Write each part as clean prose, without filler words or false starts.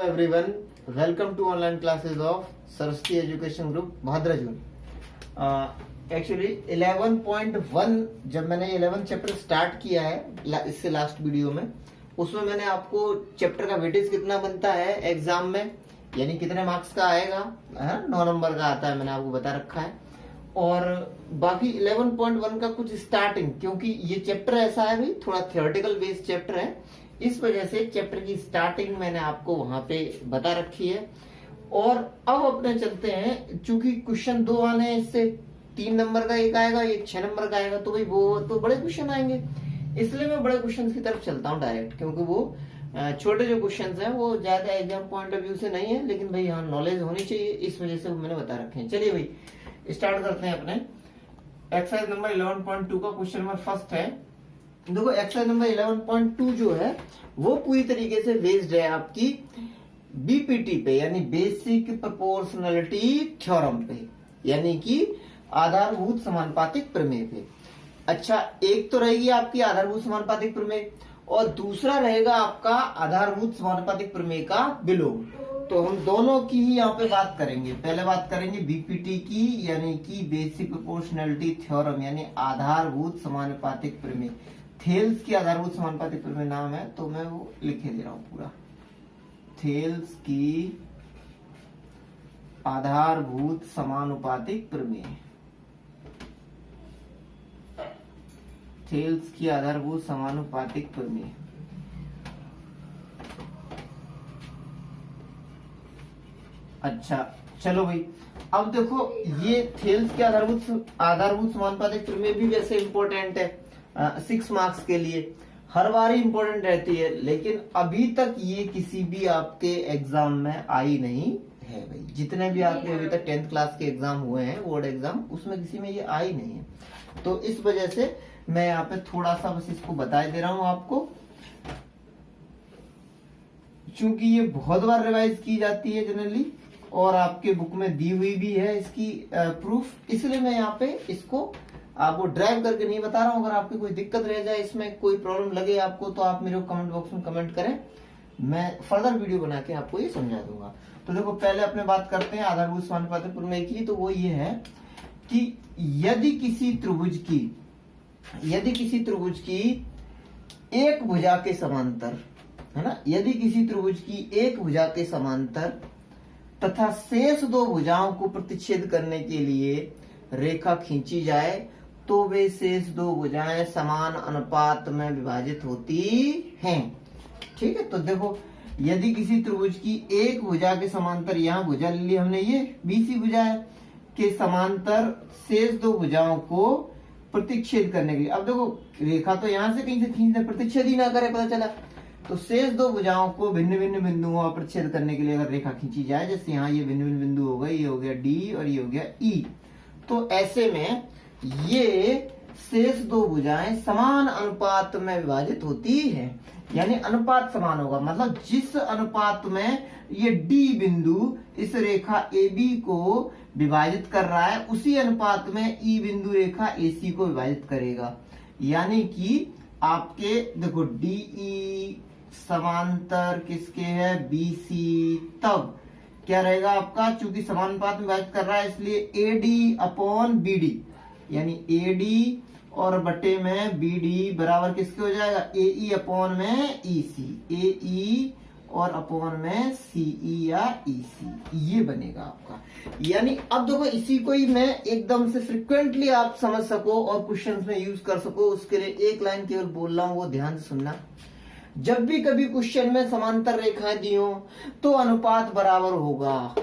everyone, welcome to online classes of Saraswati Education Group Bhadrajun. Actually 11.1 जब मैंने 11 chapter start किया है इससे लास्ट वीडियो में, उसमें मैंने आपको चैप्टर का वेटेज कितना बनता है एग्जाम में, यानी कितने मार्क्स का आएगा, 9 नंबर का आता है, मैंने आपको बता रखा है। और बाकी 11.1 का कुछ स्टार्टिंग, क्योंकि ये चैप्टर ऐसा है भाई थोड़ा थियोरेटिकल बेस्ड चैप्टर है, इस वजह से चैप्टर की स्टार्टिंग मैंने आपको वहां पे बता रखी है। और अब अपने चलते हैं, चूंकि क्वेश्चन 2 आने हैं, इससे 3 नंबर का एक आएगा, एक 6 नंबर का आएगा, तो भाई वो तो बड़े क्वेश्चन आएंगे, इसलिए मैं बड़े क्वेश्चन की तरफ चलता हूँ डायरेक्ट, क्योंकि वो छोटे जो क्वेश्चन हैं वो ज्यादा एग्जाम पॉइंट ऑफ व्यू से नहीं है, लेकिन भाई हाँ नॉलेज होनी चाहिए, इस वजह से वो मैंने बता रखे हैं। चलिए भाई स्टार्ट करते हैं अपने एक्सरसाइज नंबर 11.2 का क्वेश्चन नंबर फर्स्ट है। देखो एक्सरसाइज नंबर 11.2 जो है वो पूरी तरीके से बेस्ड है आपकी बीपीटी पे, यानी बेसिक प्रोपोर्शनलिटी थ्योरम पे, यानी कि आधारभूत समानुपातिक प्रमेय पे। अच्छा, एक तो रहेगी आपकी आधारभूत समानुपातिक प्रमेय और दूसरा रहेगा आपका आधारभूत समानुपातिक प्रमेय का विलोम। तो हम दोनों की ही यहाँ पे बात करेंगे। पहले बात करेंगे बीपीटी की, यानी कि बेसिक प्रोपोर्शनलिटी थ्योरम, यानी आधारभूत समानुपातिक प्रमेय। थेल्स की आधारभूत समानुपातिक प्रमेय नाम है, तो मैं वो लिखे दे रहा हूं पूरा। थेल्स की आधारभूत समानुपातिक प्रमेय, थेल्स की आधारभूत समानुपातिक प्रमेय। अच्छा चलो भाई, अब देखो ये थेल्स की आधारभूत समानुपातिक प्रमेय भी वैसे इंपॉर्टेंट है 6 मार्क्स के लिए, हर बार ही इंपॉर्टेंट रहती है, लेकिन अभी तक ये किसी भी आपके एग्जाम में आई नहीं है भाई। जितने भी आपके अभी तक 10th क्लास के एग्जाम हुए हैं, बोर्ड एग्जाम, उसमें किसी में ये आई नहीं है। तो इस वजह से मैं यहाँ पे थोड़ा सा बस इसको बता दे रहा हूं आपको, चूंकि ये बहुत बार रिवाइज की जाती है जनरली और आपके बुक में दी हुई भी है इसकी प्रूफ, इसलिए मैं यहाँ पे इसको आपको ड्राइव करके नहीं बता रहा हूं। अगर आपकी कोई दिक्कत रह जाए, इसमें कोई प्रॉब्लम लगे आपको, तो आप मेरे को कमेंट बॉक्स में कमेंट करें, मैं फर्दर वीडियो बना के आपको ये समझा दूंगा। तो देखो पहले अपने बात करते हैं आधारभूत समानुपातिक प्रमेय की। तो वो ये है कि यदि किसी त्रिभुज की एक भुजा के समांतर, है ना, यदि किसी त्रिभुज की एक भुजा के समांतर तथा शेष 2 भुजाओं को प्रतिच्छेद करने के लिए रेखा खींची जाए, तो वे शेष 2 भुजाएं समान अनुपात में विभाजित होती हैं। ठीक है, तो देखो यदि किसी त्रिभुज की एक भुजा के समांतर, यहाँ भुजा ले ली हमने, ये बीसी भुजा है, के समांतर शेष 2 भुजाओं को प्रतिच्छेद करने के लिए, अब देखो रेखा तो यहां से कहीं से खींचना, प्रतिच्छेद ही ना करे, पता चला। तो शेष 2 भुजाओं को भिन्न भिन्न बिंदुओं पर प्रतिच्छेद करने के लिए अगर रेखा खींची जाए, जैसे यहाँ ये भिन्न भिन्न बिंदु हो गए, ये हो गया डी और ये हो गया ई, तो ऐसे में ये शेष 2 भुजाएं समान अनुपात में विभाजित होती है, यानी अनुपात समान होगा। मतलब जिस अनुपात में ये डी बिंदु इस रेखा ए बी को विभाजित कर रहा है, उसी अनुपात में ई बिंदु रेखा ए सी को विभाजित करेगा। यानी कि आपके देखो डीई समांतर किसके है, बीसी, तब क्या रहेगा आपका, चूंकि समानुपात में विभाजित कर रहा है इसलिए एडी अपॉन बीडी, यानी एडी और बटे में बीडी बराबर किसके हो जाएगा, एई अपॉन में ईसी, एई और अपॉन में सीई या ईसी, ये बनेगा आपका। यानी अब देखो इसी को ही मैं एकदम से फ्रिक्वेंटली आप समझ सको और क्वेश्चंस में यूज कर सको, उसके लिए एक लाइन केवल बोल रहा हूं, वो ध्यान से सुनना। जब भी कभी क्वेश्चन में समांतर रेखाएं दी हो तो अनुपात बराबर होगा,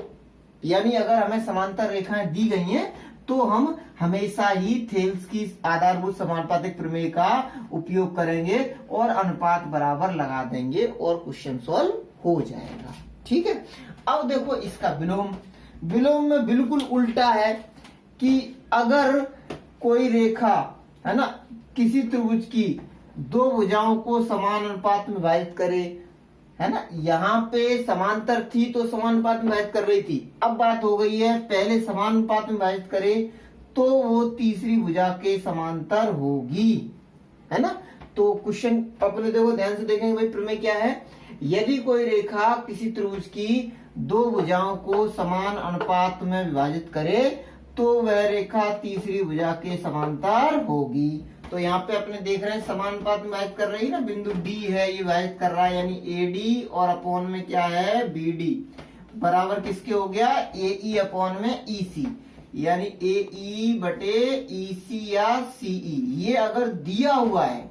यानी अगर हमें समांतर रेखाएं दी गई हैं तो हम हमेशा ही थेल्स की आधारभूत समानुपातिक प्रमेय का उपयोग करेंगे और अनुपात बराबर लगा देंगे और क्वेश्चन सॉल्व हो जाएगा। ठीक है, अब देखो इसका विलोम में बिल्कुल उल्टा है कि अगर कोई रेखा, है ना, किसी त्रिभुज की 2 भुजाओं को समान अनुपात में विभाजित करे, है ना, यहाँ पे समांतर थी तो समान अनुपात में विभाजित कर रही थी, अब बात हो गई है पहले समान अनुपात में विभाजित करे तो वो तीसरी भुजा के समांतर होगी, है ना। तो क्वेश्चन अपने देखो ध्यान से देखेंगे भाई, प्रमेय क्या है, यदि कोई रेखा किसी त्रिभुज की दो भुजाओं को समान अनुपात में विभाजित करे तो वह रेखा तीसरी भुजा के समांतर होगी। तो यहाँ पे अपने देख रहे हैं समान अनुपात में विभाजित कर रही है ना, बिंदु डी है ये विभाजित कर रहा है, यानी एडी और अपॉन में क्या है बीडी बराबर किसके हो गया, एई अपॉन में ईसी, यानी एई बटे ईसी या सीई। ये अगर दिया हुआ है,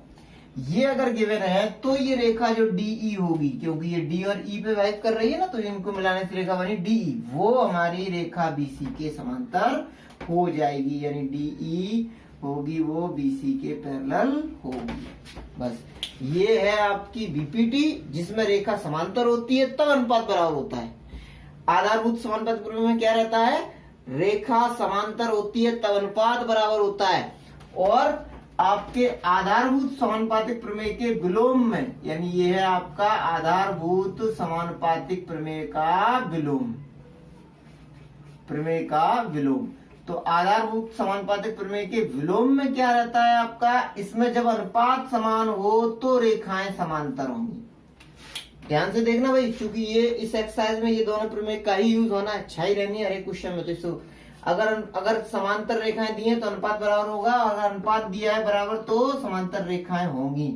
ये अगर गिवन है तो ये रेखा जो डीई होगी, क्योंकि ये डी और ई पे विभाजित कर रही है ना, तो इनको मिलाने से रेखा बनी डीई, वो हमारी रेखा बीसी के समांतर हो जाएगी, यानी डीई होगी वो बीसी के पैरेलल होगी। बस ये है आपकी बीपीटी, जिसमें रेखा समांतर होती है तब अनुपात बराबर होता है। आधारभूत समानुपातिक प्रमेय में क्या रहता है, रेखा समांतर होती है तब अनुपात बराबर होता है, और आपके आधारभूत समानुपातिक प्रमेय के विलोम में, यानी ये है आपका आधारभूत समानुपातिक प्रमेय का विलोम, प्रमेय का विलोम। तो आधारभूत समानुपातिक प्रमेय के विलोम में क्या रहता है आपका, इसमें जब अनुपात समान हो तो रेखाएं समांतर होंगी। ध्यान से देखना भाई, क्योंकि ये इस एक्सरसाइज में ये दोनों प्रमेय का ही यूज होना अच्छा ही रहनी है हर एक क्वेश्चन में। तो इसको अगर समांतर रेखाएं दी है तो अनुपात बराबर होगा, और अगर अनुपात दिया है बराबर तो समांतर रेखाएं होंगी।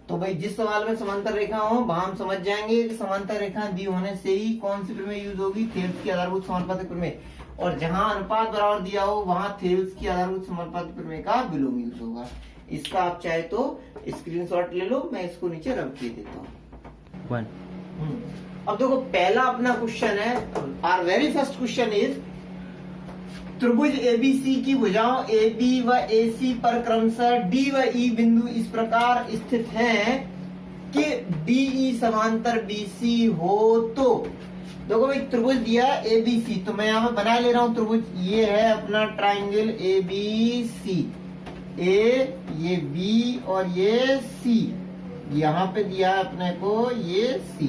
तो भाई जिस सवाल में समांतर रेखा हो वहां हम समझ जाएंगे कि समांतर रेखाएं दी होने से ही कौन सी प्रमेय यूज होगी, थेल्स की आधारभूत समानुपातिक प्रमेय, और जहां अनुपात बराबर दिया हो वहां थेल्स की आधारभूत समानुपातिक प्रमेय का विलोम यूज होगा। इसका आप चाहे तो स्क्रीनशॉट ले लो, मैं इसको नीचे रख के देता हूँ। अब देखो पहला अपना क्वेश्चन है, our very first question is, त्रिभुज एबीसी की भुजाओं AB व AC पर क्रमशः D व E बिंदु इस प्रकार स्थित हैं कि DE समांतर BC हो। तो देखो भाई त्रिभुज दिया ABC, तो मैं यहाँ पे बना ले रहा हूँ त्रिभुज, ये है अपना ट्राइंगल ABC, A ये B और ये C, यहाँ पे दिया है अपने को ये C।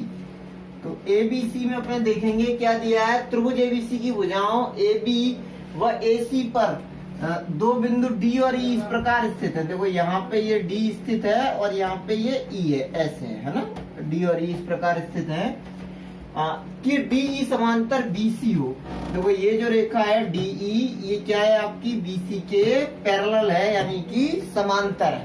तो ABC में अपने देखेंगे क्या दिया है, त्रिभुज ABC की भुजाओं AB व AC पर दो बिंदु D और E इस प्रकार स्थित है। देखो यहाँ पे ये D स्थित है और यहाँ पे ये E है, ऐसे है ना, D और E इस प्रकार स्थित है कि DE समांतर BC हो। देखो ये जो रेखा है DE, ये क्या है आपकी BC के पैरेलल है, यानी कि समांतर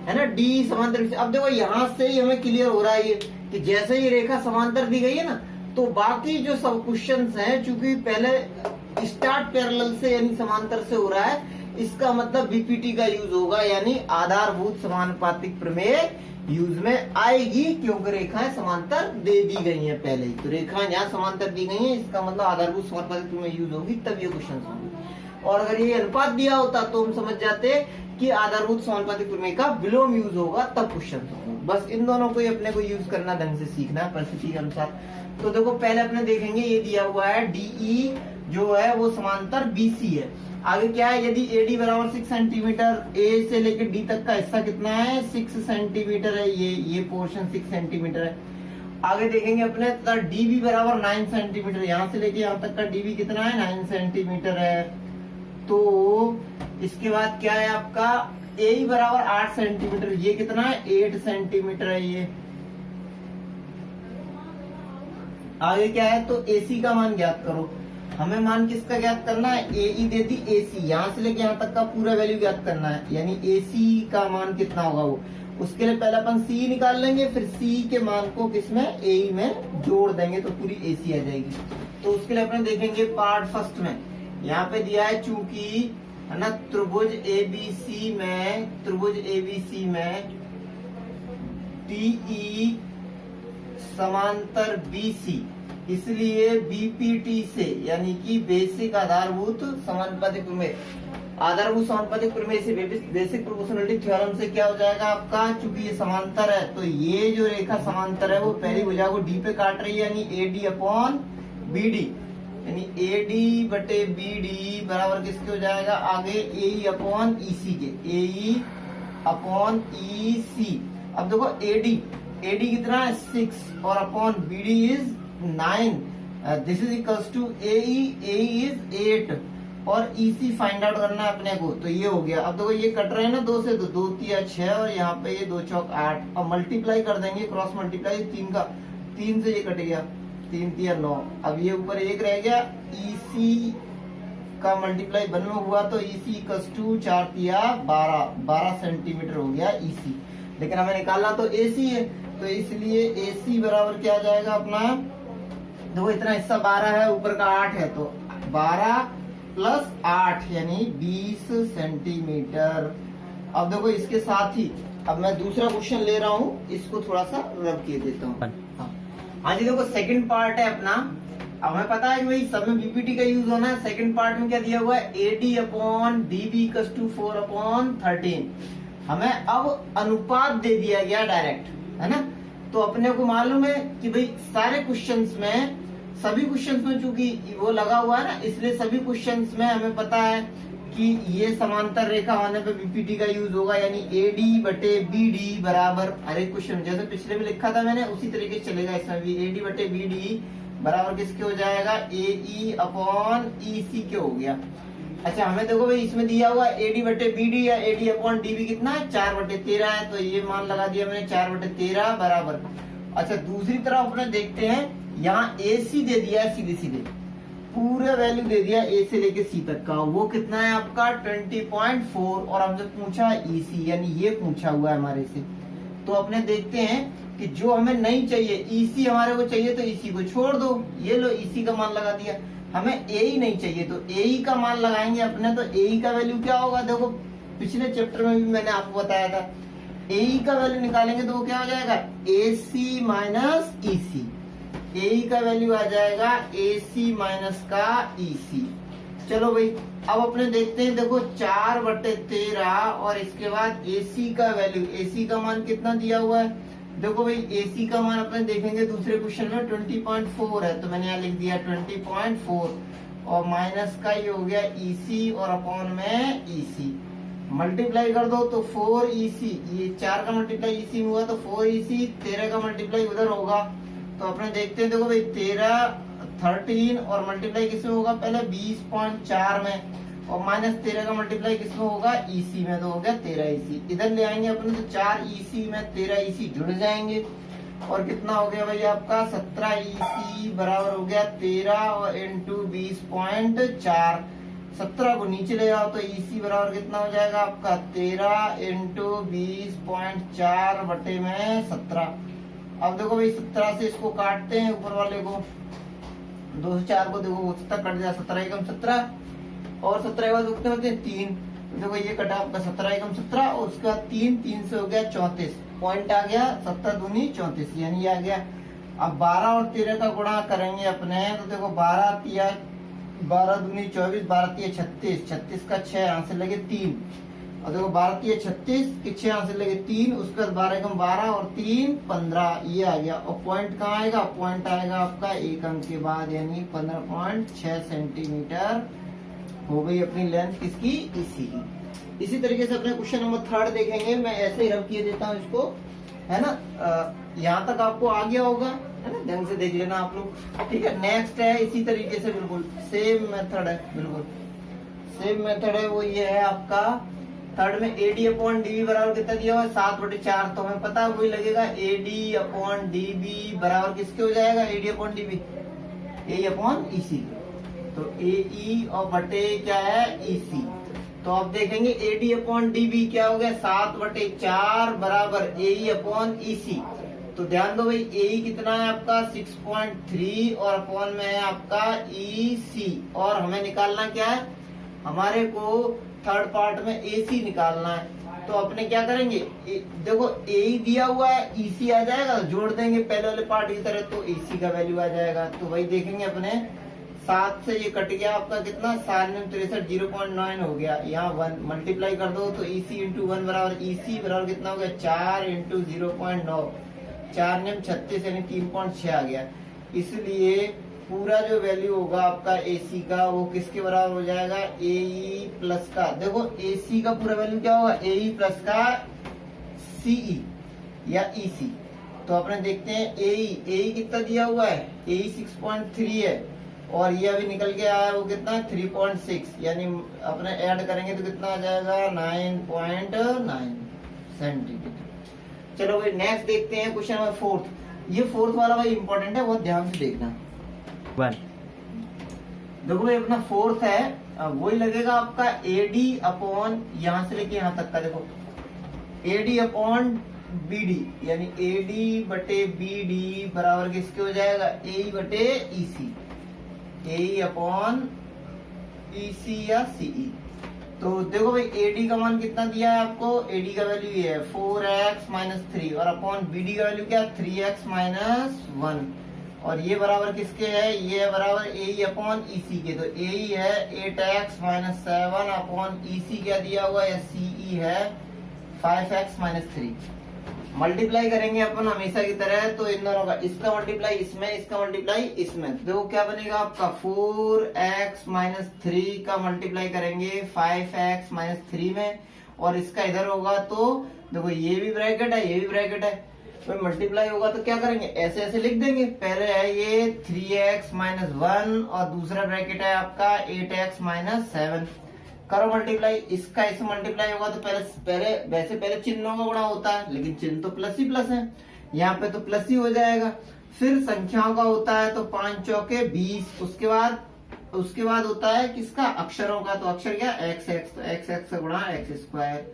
है ना, DE समांतर। अब देखो यहाँ से ही हमें क्लियर हो रहा है ये कि जैसे ये रेखा समांतर दी गई है ना, तो बाकी जो सब क्वेश्चंस हैं, चूंकि पहले स्टार्ट पैरेलल से यानी समांतर से हो रहा है, इसका मतलब बीपीटी का यूज होगा, यानी आधारभूत समानुपातिक प्रमेय यूज में आएगी, क्योंकि रेखाएं समांतर दे दी गई हैं पहले ही। तो रेखाएं जहां समांतर दी गई हैं, इसका मतलब आधारभूत समानुपातिक प्रमेय यूज होगी, तब ये क्वेश्चन होंगे। और अगर ये अनुपात दिया होता तो हम समझ जाते कि आधारभूत समानुपातिक प्रमेय का विलोम यूज होगा, तब क्वेश्चन होगा। बस इन दोनों को ही अपने को यूज करना, ढंग से सीखना परिस्थिति के अनुसार। तो देखो पहले अपने देखेंगे, ये दिया हुआ है DE जो है वो समांतर BC है। आगे क्या है, यदि AD बराबर 6 सेंटीमीटर, A से लेकर D तक का हिस्सा कितना है 6 सेंटीमीटर है, ये पोर्शन 6 सेंटीमीटर है। आगे देखेंगे अपने DB बराबर 9 सेंटीमीटर, यहाँ से लेके यहाँ तक का DB कितना है 9 सेंटीमीटर है। तो इसके बाद क्या है आपका AE बराबर 8 सेंटीमीटर, ये कितना है 8 सेंटीमीटर है ये। आगे क्या है, तो AC का मान ज्ञात करो। हमें मान किसका ज्ञात करना है, AE दे दी AC, यहाँ से लेके यहाँ तक का पूरा वैल्यू ज्ञात करना है, यानी AC का मान कितना होगा वो। उसके लिए पहले अपन C निकाल लेंगे, फिर C के मान को किसमें AE में जोड़ देंगे तो पूरी AC आ जाएगी। तो उसके लिए अपन देखेंगे पार्ट फर्स्ट में, यहाँ पे दिया है चूंकि है ना त्रिभुज ABC में DE समांतर BC, इसलिए बीपीटी से यानी कि बेसिक आधारभूत समानुपातिक प्रमेय, आधारभूत समानुपातिक प्रमेय से बेसिक प्रोपोर्शनलिटी थ्योरम से क्या हो जाएगा आपका, चूंकि ये समांतर है तो ये जो रेखा समांतर है वो पहली भुजा को D पे काट रही है, यानी AD अपॉन BD, यानी AD बटे BD बराबर किसके हो जाएगा आगे AE अपॉन EC के, AE अपॉन EC। अब देखो AD कितना है 6 और upon BD is 9, this is equals to AE is 8 और EC फाइंड आउट करना है अपने को। तो ये हो गया। अब देखो ये कट रहे हैं ना 2 से, तो 2 3 6 और यहाँ पे ये 2 चौक 8, अब मल्टीप्लाई कर देंगे, क्रॉस मल्टीप्लाई 3 का 3 से ये कट गया, 3 3 9, अब ये ऊपर 1 रह गया, EC का मल्टीप्लाई 1 में हुआ तो EC इक्वल्स टू 4 3 12 सेंटीमीटर हो गया EC। लेकिन हमें निकालना तो AC है, तो इसलिए AC बराबर क्या आ जाएगा अपना, देखो इतना हिस्सा 12 है, ऊपर का 8 है, तो 12 प्लस 8 यानी 20 सेंटीमीटर। अब देखो इसके साथ ही अब मैं दूसरा क्वेश्चन ले रहा हूँ, इसको थोड़ा सा रब किए देता हूँ। हाँ जी, देखो सेकंड पार्ट है अपना। अब हमें पता है कि भाई सब में बीपीटी का यूज होना है। सेकंड पार्ट में क्या दिया हुआ है, AD upon DB equals to 4 upon 13। हमें अब अनुपात दे दिया गया डायरेक्ट, है ना। तो अपने को मालूम है कि भाई सारे क्वेश्चंस में, सभी क्वेश्चंस में चूंकि वो लगा हुआ है ना, इसलिए सभी क्वेश्चंस में हमें पता है कि ये समांतर रेखा होने पे बीपीटी का यूज होगा, यानी AD बटे BD बराबर, हर एक क्वेश्चन जैसे पिछले में लिखा था मैंने उसी तरीके से चलेगा इसमें भी। AD बटे BD बराबर किसके हो जाएगा, AE अपॉन EC के हो गया। अच्छा हमें देखो भाई इसमें दिया हुआ AD बटे BD या AD अपॉन DB कितना है, 4 बटे 13 है, तो ये मान लगा दिया मैंने 4 बटे 13 बराबर। अच्छा दूसरी तरफ अपने देखते हैं, यहाँ AC दे दिया है, सीधे सीधे पूरे वैल्यू दे दिया A से लेके C तक का, वो कितना है आपका 20.4, और हमसे पूछा है EC, यानी ये पूछा हुआ है हमारे से। तो अपने देखते हैं कि जो हमें नहीं चाहिए, EC हमारे को चाहिए, तो EC को छोड़ दो, ये लो EC का मान लगा दिया। हमें AE नहीं चाहिए, तो AE का मान लगाएंगे अपने, तो AE का वैल्यू क्या होगा, देखो पिछले चैप्टर में भी मैंने आपको बताया था, AE का वैल्यू निकालेंगे तो वो क्या हो जाएगा, AC माइनस EC। AE का वैल्यू आ जाएगा AC माइनस का EC। चलो भाई अब अपने देखते हैं, देखो 4 बटे 13 और इसके बाद AC का वैल्यू, AC का मान कितना दिया हुआ है, देखो भाई AC का मान अपने देखेंगे दूसरे क्वेश्चन में 20.4 है, तो मैंने यहाँ लिख दिया 20.4, और माइनस का ये हो गया EC और अपॉन में EC। मल्टीप्लाई कर दो तो 4EC, ये 4 का मल्टीप्लाई EC में हुआ तो 4EC, 13 का मल्टीप्लाई उधर होगा, तो अपने देखते हैं, देखो भाई 13 और मल्टीप्लाई किसमें होगा, पहले 20.4 में, और माइनस 13 का मल्टीप्लाई किसमें होगा, EC में, तो हो गया 13EC। इधर ले आएंगे अपने तो 4EC में 13EC जुड़ जाएंगे, और कितना हो गया भाई आपका 17EC बराबर हो गया 13 और इंटू 20.4। 17 को नीचे ले जाओ तो EC बराबर कितना हो जाएगा आपका 13 इंटू 20.4 बटे में 17। अब देखो भाई 17 से इसको काटते हैं, ऊपर वाले को 2 से 4 को, देखो 17 कट जाए, 17 एकम 17, और 17 के बाद कितने होते हैं 3, देखो ये कटा आपका 17 एकम 17, और उसके बाद 3 से हो गया 34, पॉइंट आ गया 17 दूनी 34, यानी आ गया। अब 12 और 13 का गुणा करेंगे अपने, तो देखो 12 दूनी 24, 12 तिया 36, 36 का 6 यहाँ से लगे 3, और देखो 12 तिया 36 के 6 यहाँ से लगे 3, उसके बाद 12 एकम 12 और 3 15, ये आ गया। और पॉइंट कहाँ आएगा, पॉइंट आएगा आपका 1 अंक के बाद, यानी 15.6 सेंटीमीटर हो गई अपनी लेंथ किसकी, EC की। इसी तरीके से अपने क्वेश्चन नंबर 3 देखेंगे, मैं ऐसे ही रब किए देता हूँ इसको, है ना। यहाँ तक आपको आ गया होगा, है ना, ढंग से देख लेना आप लोग, ठीक है। नेक्स्ट है इसी तरीके से बिल्कुल सेम मेथड है, बिल्कुल सेम मेथड है, वो ये है आपका 3rd में AD अपॉन DB बराबर कितना दिया हुआ है 7 बटे 4, तो हमें पता है वही लगेगा, AD अपॉन DB बराबर किसके हो जाएगा, AD upon DB AE upon EC, तो AE और बटे क्या है EC। तो अब देखेंगे AD अपॉन DB क्या हो गया 7 बटे 4 बराबर AE अपॉन EC। तो ध्यान दो भाई AE कितना है आपका 6.3 और अपॉन में है आपका EC, और हमें निकालना क्या है, हमारे को 3rd पार्ट में AC निकालना है। तो अपने क्या करेंगे, देखो AE दिया हुआ है, EC आ जाएगा, जोड़ देंगे पहले वाले पार्ट की तरह, तो AC का वैल्यू आ जाएगा। तो वही देखेंगे अपने 7 से ये कट गया आपका कितना 7 0.9 हो गया, यहाँ 1 मल्टीप्लाई कर दो तो EC इंटू 1 बराबर EC बराबर कितना हो गया 4 इंटू 0.9, 4 9 36 यानी 3.6 आ गया। इसलिए पूरा जो वैल्यू होगा आपका AC का वो किसके बराबर हो जाएगा, AE प्लस का, देखो AC का पूरा वैल्यू क्या होगा, AE प्लस का CE या EC। तो अपने देखते हैं AE कितना दिया हुआ है, AE 6.3 है, और ये अभी निकल के आया है वो कितना 3.6, यानी अपने ऐड करेंगे तो कितना आ जाएगा 9.9 सेंटीमीटर। चलो भाई नेक्स्ट देखते हैं क्वेश्चन नंबर 4। ये फोर्थ वाला भाई इंपॉर्टेंट है, बहुत ध्यान से देखना। 1 देखो भाई अपना फोर्थ है, वही लगेगा आपका एडी अपॉन यहाँ से लेके यहाँ तक का, देखो एडी अपॉन बीडी, यानी एडी बटे बीडी बराबर किसके हो जाएगा, ए बटे ईसी, ए अपॉन ईसी या सीई। तो देखो भाई एडी का मान कितना दिया है आपको, एडी का वैल्यू ये है 4x माइनस 3 और अपॉन बीडी का वैल्यू क्या 3x माइनस 1, और ये बराबर किसके है, ये है बराबर ए अपॉन ईसी के, तो ए है 8x माइनस 7 अपॉन ईसी क्या दिया हुआ है, सीई है 5x माइनस 3। मल्टीप्लाई करेंगे अपन हमेशा की तरह, तो इन दोनों का इसका मल्टीप्लाई इसमें, इसका मल्टीप्लाई इसमें, तो देखो क्या बनेगा आपका 4x माइनस 3 का मल्टीप्लाई करेंगे 5x माइनस 3 में, और इसका इधर होगा तो देखो ये भी ब्रैकेट है, ये भी ब्रैकेट है, तो मल्टीप्लाई होगा तो क्या करेंगे, ऐसे ऐसे लिख देंगे। पहले है ये 3x माइनस 1 और दूसरा ब्रैकेट है आपका 8x माइनस 7, करो मल्टीप्लाई, इसका इससे मल्टीप्लाई होगा तो पहले चिन्हों का गुणा होता है, लेकिन चिन्ह तो प्लस ही प्लस है, यहाँ पे तो प्लस ही हो जाएगा। फिर संख्याओं का होता है तो 5 चौके 20, उसके बाद होता है किसका, अक्षरों का, तो अक्षर क्या x, तो x से गुणा x स्क्वायर।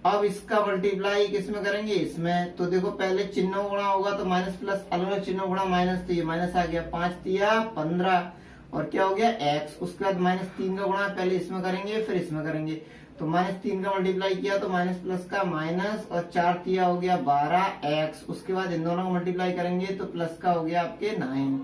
अब इसका मल्टीप्लाई किसमें करेंगे, इसमें, तो देखो पहले चिन्हों गुणा होगा तो माइनस प्लस, अलग अलग चिन्हों गुणा माइनस, तो ये माइनस आ गया, 5 तिया 15 और क्या हो गया x, उसके बाद माइनस 3 का गुणा पहले इसमें करेंगे फिर इसमें करेंगे, तो माइनस 3 का मल्टीप्लाई किया तो माइनस प्लस का माइनस, और 4 तिया हो गया 12x, उसके बाद इन दोनों का मल्टीप्लाई करेंगे तो प्लस का हो गया आपके 9।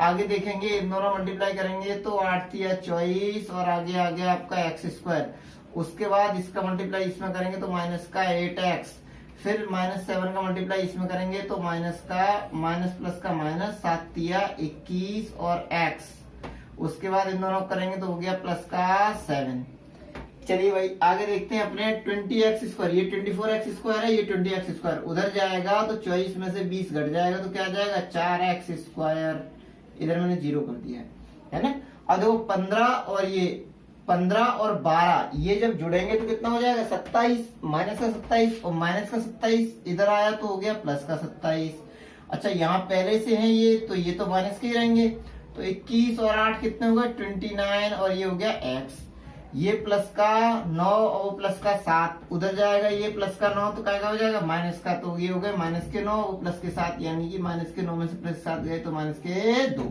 आगे देखेंगे इन दोनों मल्टीप्लाई करेंगे तो 8 तिया 24 और आगे आ गया आपका x स्क्वायर, उसके बाद इसका मल्टीप्लाई इसमें करेंगे तो माइनस का 8x, फिर माइनस 7 का मल्टीप्लाई इसमें करेंगे तो माइनस प्लस का माइनस 7 तिया 21 और x, उसके बाद इन दोनों करेंगे तो हो गया प्लस का 7। चलिए भाई आगे देखते हैं अपने 20x स्क्वायर, ये 24x स्क्वायर है, ये 20x स्क्वायर, उधर जाएगा तो 24 में से 20 घट जाएगा तो क्या जाएगा 4x स्क्वायर, इधर मैंने 0 कर दिया है ना। अब देखो 15 और 12 ये जब जुड़ेंगे तो कितना हो जाएगा 27, माइनस का 27 और माइनस का 27 इधर आया तो हो गया प्लस का 27। अच्छा यहाँ पहले से है ये, तो ये तो माइनस के ही रहेंगे, तो 21 और 8 कितने हो गए 29 और ये हो गया x, ये प्लस का 9 और प्लस का 7 उधर जाएगा, ये प्लस का 9 तो क्या हो जाएगा माइनस का, तो ये हो गए माइनस के 9 वो प्लस के 7, यानी कि माइनस के 9 में से प्लस 7 गए तो माइनस के 2।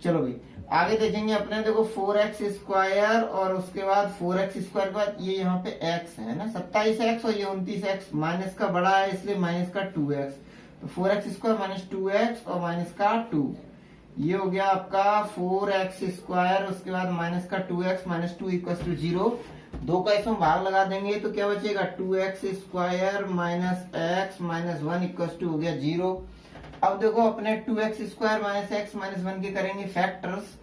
चलो भाई आगे देखेंगे अपने, देखो 4x स्क्वायर और उसके बाद 4x स्क्वायर के बाद ये यहाँ पे x है ना 27x और ये 29x, माइनस का बड़ा है इसलिए माइनस का 2x, तो 4x स्क्वायर माइनस 2x और माइनस का 2, ये हो गया आपका 4x स्क्वायर, उसके बाद माइनस का 2x माइनस 2 इक्वल टू 0, 2 का इसमें भाग लगा देंगे तो क्या बचेगा 2x square minus x minus 1 equal to हो गया 0। अब देखो अपने 2x square minus x minus 1 के करेंगे फैक्टर्स,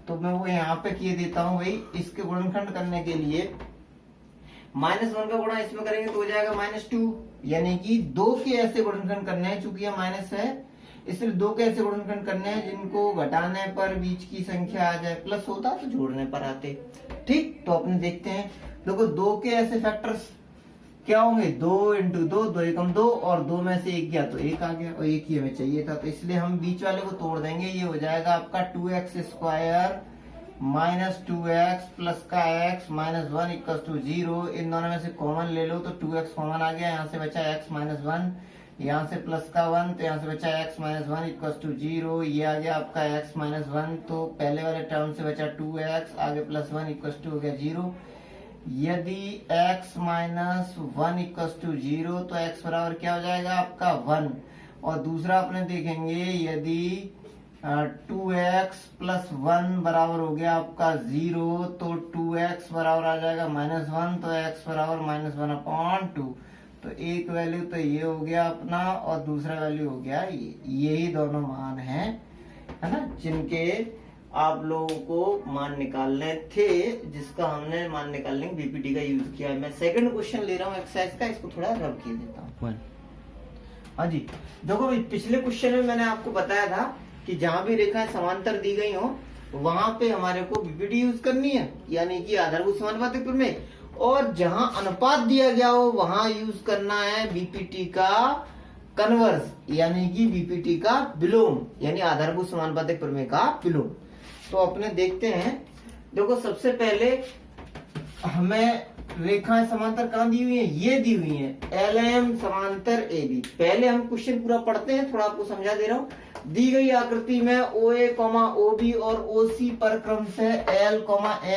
तो मैं वो यहाँ पे किए देता हूँ भाई, इसके गुणनखंड करने के लिए माइनस 1 का गुणा इसमें करेंगे तो हो जाएगा माइनस 2, यानी कि 2 के ऐसे गुणनखंड करने हैं, चूंकि यह माइनस है इसलिए 2 के ऐसे गुणनखंड करने हैं जिनको घटाने पर बीच की संख्या आ जाए, प्लस होता तो जोड़ने पर आते। ठीक, तो अपने देखते हैं, देखो 2 के ऐसे फैक्टर्स क्या होंगे 2 इंटू 2, 2 एकम 2 और 2 में से 1 गया तो 1 आ गया और 1 ही हमें चाहिए था, तो इसलिए हम बीच वाले को तोड़ देंगे, ये हो जाएगा आपका 2x square minus 2x plus का x माइनस 1 इक्वल टू 0। इन दोनों में से कॉमन ले लो तो 2x कॉमन आ गया, यहाँ से बचा x माइनस 1, यहाँ से प्लस का 1 तो यहाँ से बचा x माइनस 1 इक्वल टू 0, ये आ गया आपका x माइनस 1, तो पहले वाले टर्म से बचा 2x, आगे प्लस 1 इक्वल टू हो गया 0। यदि x माइनस 1 इक्वल टू 0 तो x बराबर क्या हो जाएगा आपका 1, और दूसरा अपने देखेंगे यदि 2x प्लस 1 बराबर हो गया आपका 0 तो 2x बराबर आ जाएगा माइनस 1, तो x बराबर माइनस 1 अपॉन 2, तो एक वैल्यू तो ये हो गया अपना और दूसरा वैल्यू हो गया ये, यही दोनों मान हैं है ना, जिनके आप लोगों को मान निकालने थे, जिसका हमने मान निकालने की बीपीटी का यूज किया है। मैं सेकंड क्वेश्चन ले रहा हूँ एक्सरसाइज का, इसको थोड़ा रब किए देता हूँ। हाँ जी, देखो भाई पिछले क्वेश्चन में मैंने आपको बताया था कि जहां भी रेखाएं समांतर दी गई हो वहां पे हमारे को बीपीटी यूज करनी है, यानी कि आधारभूत समानुपातिक में, और जहां अनुपात दिया गया हो वहां यूज करना है बीपीटी का कन्वर्स यानी कि बीपीटी का विलोम यानी आधारभूत समानुपातिक प्रमेय का विलोम। तो अपने देखते हैं, देखो सबसे पहले हमें रेखाएं समांतर कहाँ दी हुई है, ये दी हुई है LM समांतर AB। पहले हम क्वेश्चन पूरा पढ़ते हैं, थोड़ा आपको समझा दे रहा हूं। दी गई आकृति में OA, OB और OC पर क्रमशः L,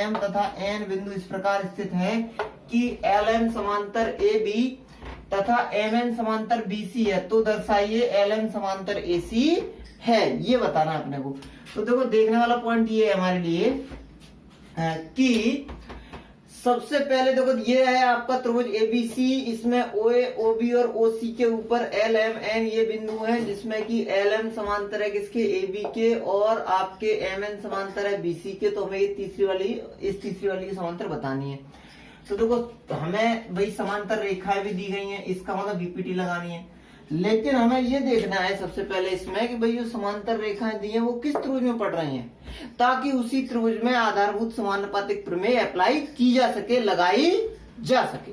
M तथा N बिंदु इस प्रकार स्थित हैं कि LM समांतर AB तथा MN समांतर BC है, तो दर्शाइए LN समांतर AC है, ये बताना है अपने को। तो देखो देखने वाला पॉइंट ये है हमारे लिए कि सबसे पहले देखो ये है आपका त्रिभुज ABC, इसमें OA, OB और OC के ऊपर L, M, N ये बिंदु हैं, जिसमें कि LM समांतर है किसके, AB के, और आपके MN समांतर है BC के। तो हमें ये तीसरी वाली की समांतर बतानी है। तो देखो हमें भाई समांतर रेखाएं भी दी गई हैं, इसका मतलब बीपीटी लगानी है। लेकिन हमें ये देखना है सबसे पहले इसमें कि भाई जो समांतर रेखाएं दी हैं वो किस त्रिभुज में पड़ रही हैं, ताकि उसी त्रिभुज में आधारभूत समानुपातिक प्रमेय अप्लाई की जा सके, लगाई जा सके।